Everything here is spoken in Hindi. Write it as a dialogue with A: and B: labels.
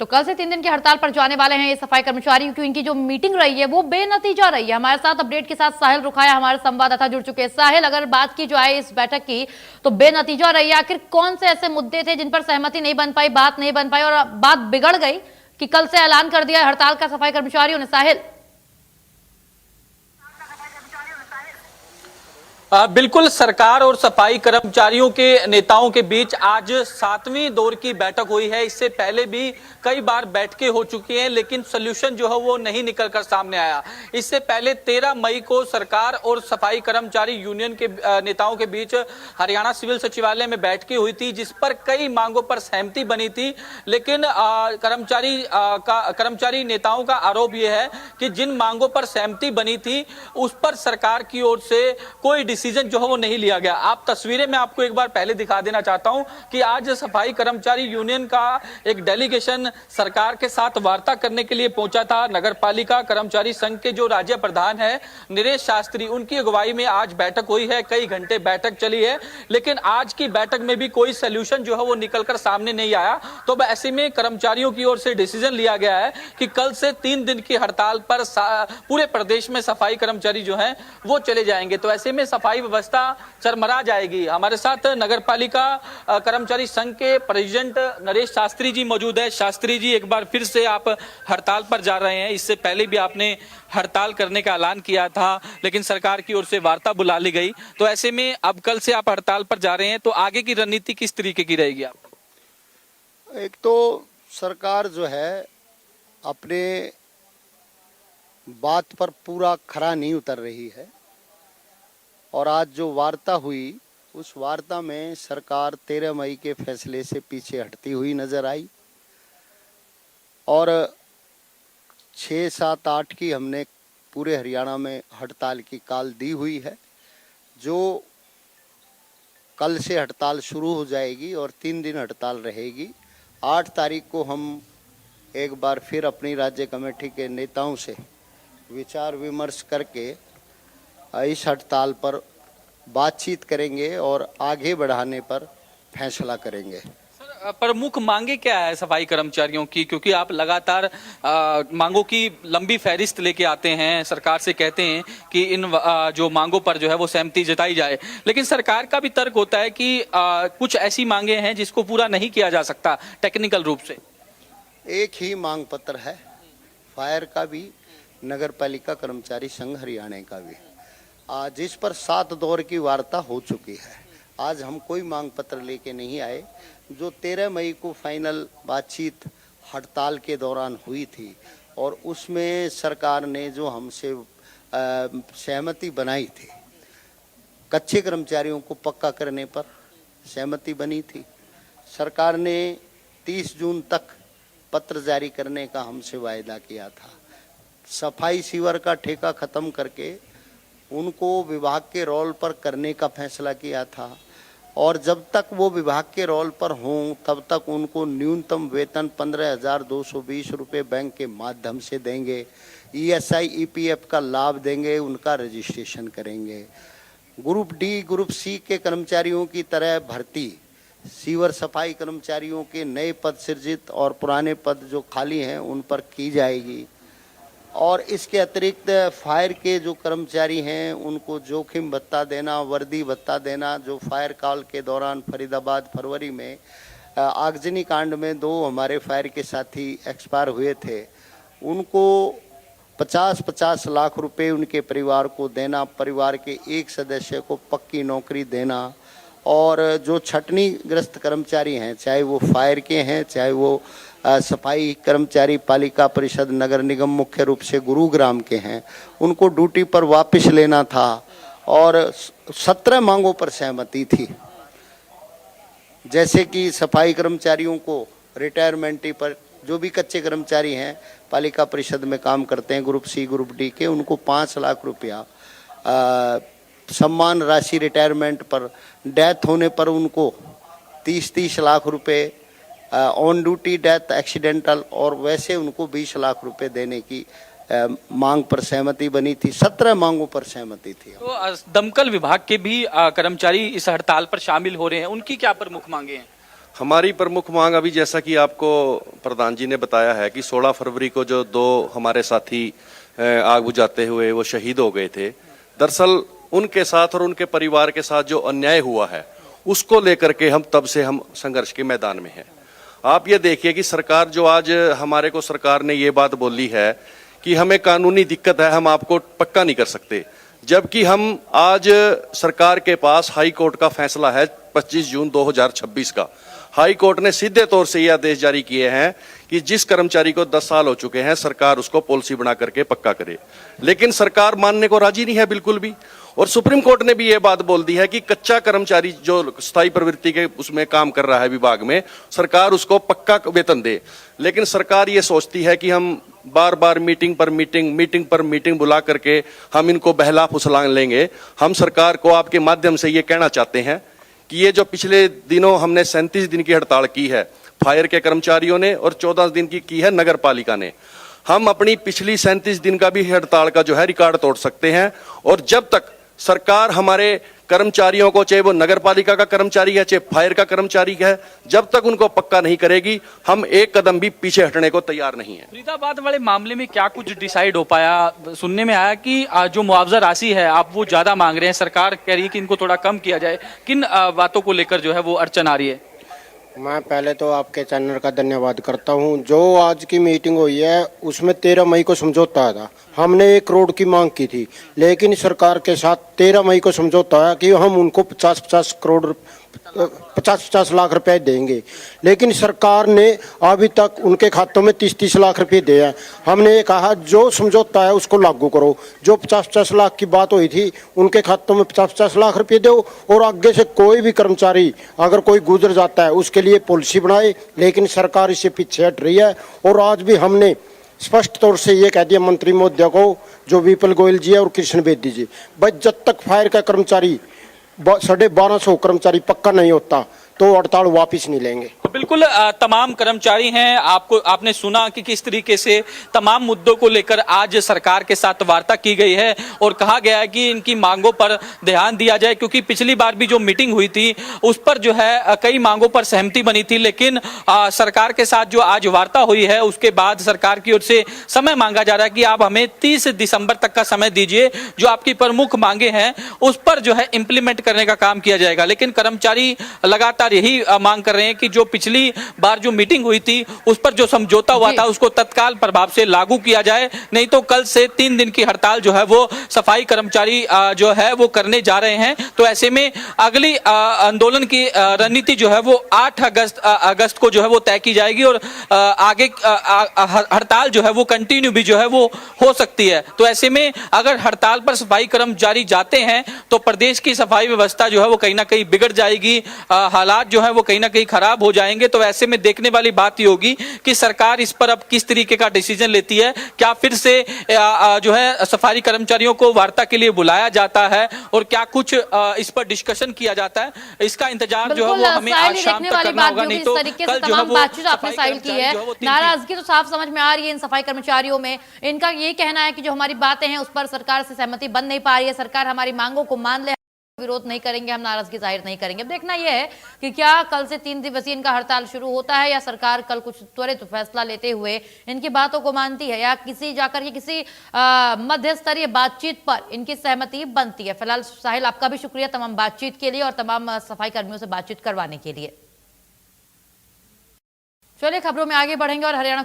A: तो कल से 3 दिन की हड़ताल पर जाने वाले हैं ये सफाई कर्मचारी, क्योंकि इनकी जो मीटिंग रही है वो बेनतीजा रही है। हमारे साथ अपडेट के साथ साहिल रुखाया हमारे संवाददाता जुड़ चुके हैं। साहिल, अगर बात की जाए इस बैठक की तो बेनतीजा रही है। आखिर कौन से ऐसे मुद्दे थे जिन पर सहमति नहीं बन पाई, बात नहीं बन पाई और बात बिगड़ गई कि कल से ऐलान कर दिया हड़ताल का सफाई कर्मचारियों ने? साहिल,
B: बिल्कुल, सरकार और सफाई कर्मचारियों के नेताओं के बीच आज 7वीं दौर की बैठक हुई है। इससे पहले भी कई बार बैठकें हो चुकी हैं, लेकिन सोल्यूशन जो है वो नहीं निकलकर सामने आया। इससे पहले 13 मई को सरकार और सफाई कर्मचारी यूनियन के नेताओं के बीच हरियाणा सिविल सचिवालय में बैठकें हुई थी, जिस पर कई मांगों पर सहमति बनी थी। लेकिन कर्मचारी नेताओं का आरोप यह है कि जिन मांगों पर सहमति बनी थी उस पर सरकार की ओर से कोई डिसीजन जो है वो नहीं लिया गया। आप तस्वीरें मैं आपको एक बार पहले दिखा देना चाहता हूं कि आज सफाई कर्मचारी यूनियन का एक डेलीगेशन सरकार के साथ वार्ता करने के लिए पहुंचा था। नगर पालिका कर्मचारी संघ के जो राज्य प्रधान है नरेश शास्त्री, उनकी अगुवाई में आज बैठक हुई है। कई घंटे बैठक चली है, लेकिन आज की बैठक में भी कोई सोल्यूशन जो है वो निकलकर सामने नहीं आया। तो ऐसे में कर्मचारियों की ओर से डिसीजन लिया गया है कि कल से 3 दिन की हड़ताल पर पूरे प्रदेश में सफाई कर्मचारी जो है वो चले जाएंगे। तो ऐसे में सफाई व्यवस्था चरमरा जाएगी। हमारे साथ नगर पालिका कर्मचारी संघ के प्रेसिडेंट नरेश शास्त्री जी मौजूद है। शास्त्री जी, एक बार फिर से आप हड़ताल पर जा रहे हैं। इससे पहले भी आपने हड़ताल करने का ऐलान किया था, लेकिन सरकार की ओर से वार्ता बुला ली गई। तो ऐसे में अब कल से आप हड़ताल पर जा रहे हैं, तो आगे की रणनीति किस तरीके की रहेगी? आप
C: एक तो सरकार जो है अपने बात पर पूरा खरा नहीं उतर रही है, और आज जो वार्ता हुई उस वार्ता में सरकार 13 मई के फैसले से पीछे हटती हुई नजर आई। और 6, 7, 8 की हमने पूरे हरियाणा में हड़ताल की काल दी हुई है, जो कल से हड़ताल शुरू हो जाएगी और 3 दिन हड़ताल रहेगी। 8 तारीख को हम एक बार फिर अपनी राज्य कमेटी के नेताओं से विचार विमर्श करके इस हड़ताल पर बातचीत करेंगे और आगे बढ़ाने पर फैसला करेंगे।
B: सर, प्रमुख मांगे क्या है सफाई कर्मचारियों की? क्योंकि आप लगातार मांगों की लंबी फहरिस्त लेके आते हैं, सरकार से कहते हैं कि इन जो मांगों पर जो है वो सहमति जताई जाए, लेकिन सरकार का भी तर्क होता है कि कुछ ऐसी मांगे हैं जिसको पूरा नहीं किया जा सकता टेक्निकल रूप से।
C: एक ही मांग पत्र है, फायर का भी, नगर पालिका कर्मचारी संघ हरियाणा का भी, जिस पर 7 दौर की वार्ता हो चुकी है। आज हम कोई मांग पत्र लेके नहीं आए। जो 13 मई को फाइनल बातचीत हड़ताल के दौरान हुई थी और उसमें सरकार ने जो हमसे सहमति बनाई थी, कच्चे कर्मचारियों को पक्का करने पर सहमति बनी थी। सरकार ने 30 जून तक पत्र जारी करने का हमसे वायदा किया था। सफाई सीवर का ठेका खत्म करके उनको विभाग के रोल पर करने का फैसला किया था, और जब तक वो विभाग के रोल पर हों तब तक उनको न्यूनतम वेतन 15,220 रुपये बैंक के माध्यम से देंगे। ESI EPF का लाभ देंगे, उनका रजिस्ट्रेशन करेंगे। ग्रुप डी ग्रुप सी के कर्मचारियों की तरह भर्ती सीवर सफाई कर्मचारियों के नए पद सृजित और पुराने पद जो खाली हैं उन पर की जाएगी। और इसके अतिरिक्त फायर के जो कर्मचारी हैं उनको जोखिम भत्ता देना, वर्दी भत्ता देना। जो फायर कॉल के दौरान फरीदाबाद फरवरी में आगजनी कांड में 2 हमारे फायर के साथी एक्सपायर हुए थे, उनको 50-50 लाख रुपए उनके परिवार को देना, परिवार के एक सदस्य को पक्की नौकरी देना। और जो छटनी ग्रस्त कर्मचारी हैं, चाहे वो फायर के हैं, चाहे वो सफाई कर्मचारी पालिका परिषद नगर निगम मुख्य रूप से गुरुग्राम के हैं, उनको ड्यूटी पर वापस लेना था। और 17 मांगों पर सहमति थी, जैसे कि सफाई कर्मचारियों को रिटायरमेंट पर, जो भी कच्चे कर्मचारी हैं पालिका परिषद में काम करते हैं ग्रुप सी ग्रुप डी के, उनको 5 लाख रुपया सम्मान राशि रिटायरमेंट पर, डेथ होने पर उनको 30-30 लाख रुपए, ऑन ड्यूटी डेथ एक्सीडेंटल, और वैसे उनको 20 लाख रुपए देने की मांग पर सहमति बनी थी। 17 मांगों पर सहमति थी।
B: तो दमकल विभाग के भी कर्मचारी इस हड़ताल पर शामिल हो रहे हैं, उनकी क्या प्रमुख मांगे हैं?
D: हमारी प्रमुख मांग अभी जैसा कि आपको प्रधान जी ने बताया है कि 16 फरवरी को जो 2 हमारे साथी आग बुझाते हुए वो शहीद हो गए थे, दरअसल उनके साथ और उनके परिवार के साथ जो अन्याय हुआ है उसको लेकर के हम तब से हम संघर्ष के मैदान में हैं। आप ये देखिए कि सरकार जो आज हमारे को सरकार ने ये बात बोली है कि हमें कानूनी दिक्कत है, हम आपको पक्का नहीं कर सकते, जबकि हम आज सरकार के पास हाई कोर्ट का फैसला है 25 जून 2026 का। हाई कोर्ट ने सीधे तौर से यह आदेश जारी किए हैं कि जिस कर्मचारी को 10 साल हो चुके हैं सरकार उसको पॉलिसी बना करके पक्का करे, लेकिन सरकार मानने को राजी नहीं है बिल्कुल भी। और सुप्रीम कोर्ट ने भी ये बात बोल दी है कि कच्चा कर्मचारी जो स्थायी प्रवृत्ति के उसमें काम कर रहा है विभाग में, सरकार उसको पक्का वेतन दे। लेकिन सरकार ये सोचती है कि हम बार बार मीटिंग पर मीटिंग बुला करके हम इनको बहला फुसला लेंगे। हम सरकार को आपके माध्यम से ये कहना चाहते हैं कि ये जो पिछले दिनों हमने 37 दिन की हड़ताल की है फायर के कर्मचारियों ने और 14 दिन की है नगर पालिका ने, हम अपनी पिछली 37 दिन का भी हड़ताल का जो है रिकॉर्ड तोड़ सकते हैं। और जब तक सरकार हमारे कर्मचारियों को, चाहे वो नगर पालिका का कर्मचारी है चाहे फायर का कर्मचारी है, जब तक उनको पक्का नहीं करेगी हम एक कदम भी पीछे हटने को तैयार नहीं है।
B: फरीदाबाद वाले मामले में क्या कुछ डिसाइड हो पाया? सुनने में आया कि जो मुआवजा राशि है आप वो ज्यादा मांग रहे हैं, सरकार कह रही है कि इनको थोड़ा कम किया जाए। किन बातों को लेकर जो है वो अड़चन आ रही है?
E: मैं पहले तो आपके चैनल का धन्यवाद करता हूं। जो आज की मीटिंग हुई है उसमें 13 मई को समझौता था। हमने 1 करोड़ की मांग की थी, लेकिन सरकार के साथ 13 मई को समझौता है कि हम उनको 50 लाख रुपए देंगे, लेकिन सरकार ने अभी तक उनके खातों में 30 लाख रुपए दिए हैं। हमने ये कहा जो समझौता है उसको लागू करो, जो 50 लाख की बात हुई थी उनके खातों में 50 लाख रुपए दो, और आगे से कोई भी कर्मचारी अगर कोई गुजर जाता है उसके लिए पॉलिसी बनाए। लेकिन सरकार इससे पीछे हट रही है। और आज भी हमने स्पष्ट तौर से ये कह दिया मंत्री महोदय को, जो विपुल गोयल जी है और कृष्ण बेदी जी, बस जब तक फायर का कर्मचारी 1250 कर्मचारी पक्का नहीं होता तो हड़ताल वापिस नहीं लेंगे।
B: बिल्कुल तमाम कर्मचारी हैं। आपने सुना कि किस तरीके से तमाम मुद्दों को लेकर आज सरकार के साथ वार्ता की गई है और कहा गया है कि इनकी मांगों पर ध्यान दिया जाए, क्योंकि पिछली बार भी जो मीटिंग हुई थी उस पर जो है कई मांगों पर सहमति बनी थी, लेकिन सरकार के साथ जो आज वार्ता हुई है उसके बाद सरकार की ओर से समय मांगा जा रहा है कि आप हमें 30 दिसंबर तक का समय दीजिए, जो आपकी प्रमुख मांगे हैं उस पर जो है इंप्लीमेंट करने का काम किया जाएगा। लेकिन कर्मचारी लगातार यही मांग कर रहे हैं कि जो पिछली बार जो मीटिंग हुई थी उस पर जो समझौता हुआ था उसको तत्काल प्रभाव से लागू किया जाए, नहीं तो कल से 3 दिन की हड़ताल जो है वो सफाई कर्मचारी जो है वो करने जा रहे हैं। तो ऐसे में अगली आंदोलन की रणनीति जो है वो 8 अगस्त को जो है वो तय की जाएगी और आगे हड़ताल जो है वो कंटिन्यू भी जो है वो हो सकती है। तो ऐसे में अगर हड़ताल पर सफाई कर्मचारी जाते हैं तो प्रदेश की सफाई व्यवस्था जो है वो कहीं ना कहीं बिगड़ जाएगी, हालात जो है वो कहीं ना कहीं खराब हो जाएंगे। तो ऐसे में देखने वाली बात ये होगी कि सरकार इस पर अब किस तरीके का डिसीजन लेती है। क्या फिर से जो है सफाई कर्मचारियों को वार्ता के लिए बुलाया जाता है और क्या कुछ इस पर डिस्कशन किया जाता है, इसका इंतजार जो है वो हमें आज शाम तक करना होगा। नहीं तो कल जो है वो
A: बातचीत आपने साहिल की है, नाराजगी तो साफ समझ में आ रही है इन सफाई कर्मचारियों में। इनका ये कहना है कि जो हमारी बातें हैं उस पर सरकार से सहमति बन नहीं पा रही है, सरकार हमारी मांगों को मान ले, विरोध नहीं करेंगे, हम नाराजगी जाहिर नहीं करेंगे। अब देखना यह है कि क्या कल से 3 दिवसीय इनका हड़ताल शुरू होता है या सरकार कल कुछ त्वरित फैसला लेते हुए इनकी बातों को मानती है या किसी जाकर के किसी मध्य स्तरीय बातचीत पर इनकी सहमति बनती है। फिलहाल साहिल आपका भी शुक्रिया तमाम बातचीत के लिए और तमाम सफाई कर्मियों से बातचीत करवाने के लिए। चलिए खबरों में आगे बढ़ेंगे और हरियाणा